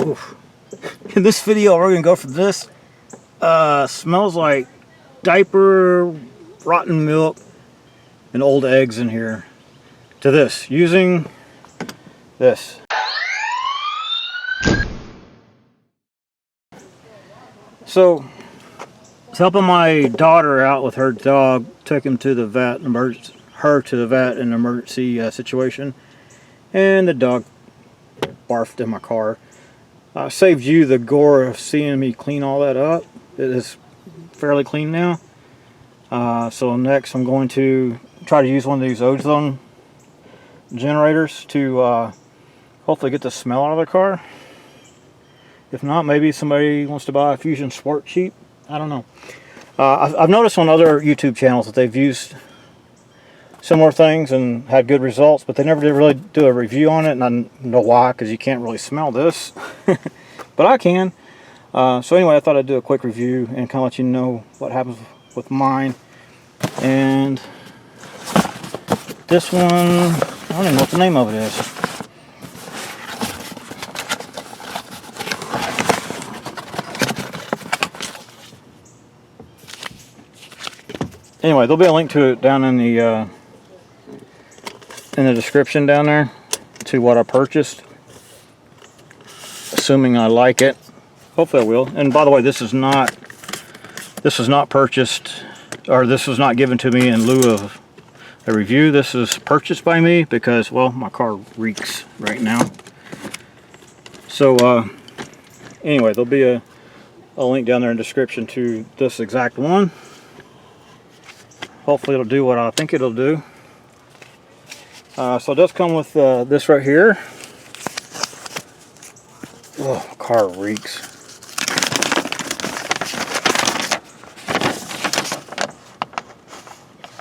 Oof. In this video, we're gonna go from this. Smells like diaper, rotten milk, and old eggs in here, to this, using this. So, it's helping my daughter out with her dog. Took him to the vet, her to the vet in an emergency situation, and the dog barfed in my car. Saved you the gore of seeing me clean all that up. It is fairly clean now. So next I'm going to try to use one of these ozone generators to hopefully get the smell out of the car. If not, maybe somebody wants to buy a Fusion Sport cheap. I don't know. I've noticed on other YouTube channels that they've used similar things and had good results, but they never did really do a review on it, and I know why, because you can't really smell this. But I can. So anyway, I thought I'd do a quick review and kind of let you know what happens with mine. And this one, I don't even know what the name of it is. Anyway, there'll be a link to it down in the description down there to what I purchased, assuming I like it. Hopefully I will. And by the way, this was not purchased, or this was not given to me in lieu of a review. This is purchased by me because, well, my car reeks right now. So anyway, there'll be a link down there in the description to this exact one. Hopefully it'll do what I think it'll do. So it does come with this right here. Oh, my car reeks.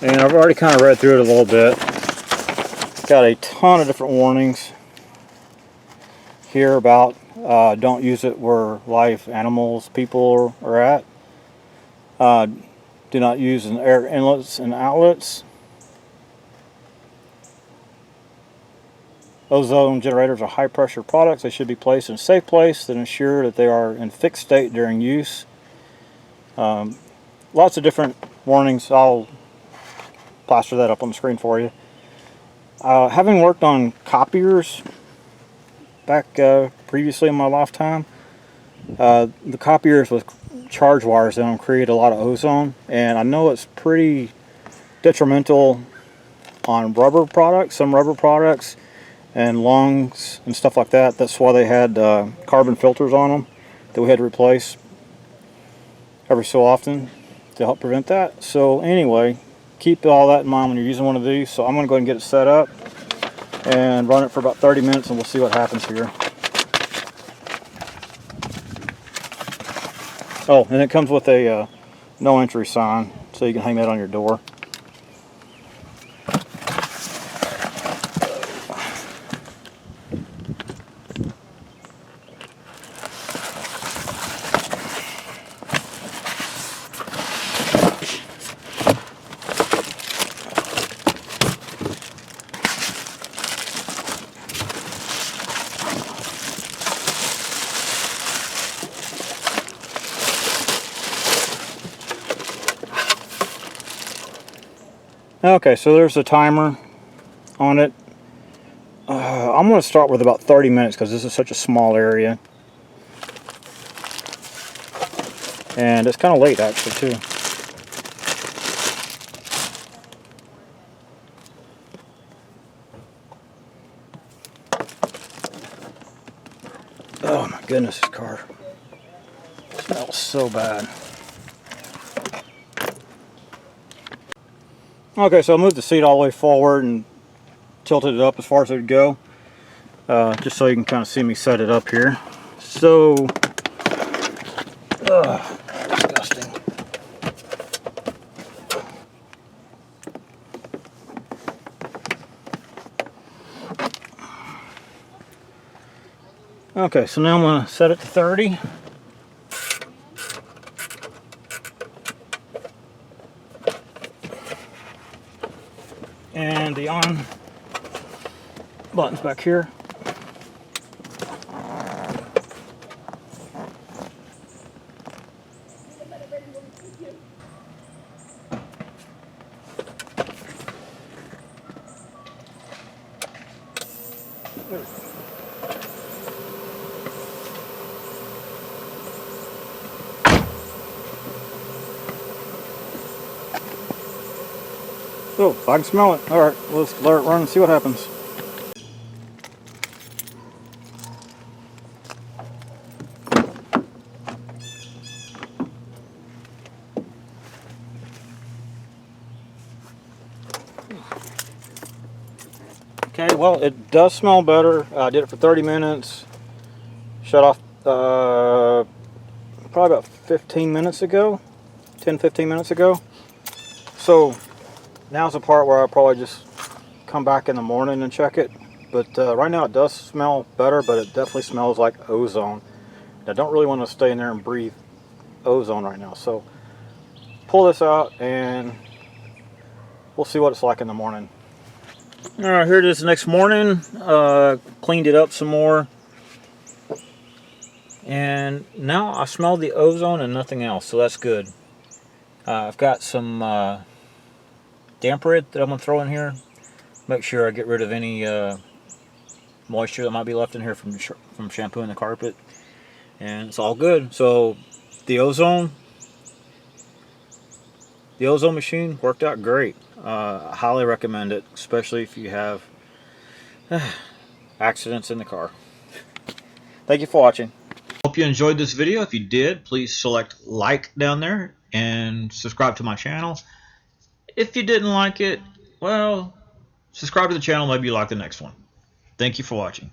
And I've already kind of read through it a little bit. Got a ton of different warnings here about don't use it where live animals, people are at. Do not use in air inlets and outlets. Ozone generators are high pressure products. They should be placed in a safe place that ensure that they are in fixed state during use. Lots of different warnings. I'll plaster that up on the screen for you. Having worked on copiers back previously in my lifetime, the copiers with charge wires in them create a lot of ozone, and I know it's pretty detrimental on rubber products, some rubber products and lungs and stuff like that. That's why they had carbon filters on them that we had to replace every so often to help prevent that. So anyway, keep all that in mind when you're using one of these. So I'm going to go ahead and get it set up and run it for about 30 minutes, and we'll see what happens here. Oh, and it comes with a no entry sign, so you can hang that on your door. Okay, so there's a timer on it. I'm going to start with about 30 minutes because this is such a small area. And it's kind of late actually too. Oh my goodness, this car smells so bad. Okay, so I moved the seat all the way forward and tilted it up as far as it would go, just so you can kind of see me set it up here. So, disgusting. Okay, so now I'm going to set it to 30. And the on button's back here. Oh, I can smell it. Alright, let's let it run and see what happens. Okay, well, it does smell better. I did it for 30 minutes. Shut off probably about 15 minutes ago. 10-15 minutes ago. So now's the part where I'll probably just come back in the morning and check it. But right now it does smell better, but it definitely smells like ozone. I don't really want to stay in there and breathe ozone right now. So pull this out and we'll see what it's like in the morning. Alright, here it is the next morning. Cleaned it up some more. And now I smell the ozone and nothing else, so that's good. I've got some damp rid that I'm going to throw in here. Make sure I get rid of any moisture that might be left in here from shampooing the carpet. And it's all good. So the ozone machine worked out great. I highly recommend it, especially if you have accidents in the car. Thank you for watching. Hope you enjoyed this video. If you did, please select like down there and subscribe to my channel. If you didn't like it, well, subscribe to the channel, maybe you like the next one. Thank you for watching.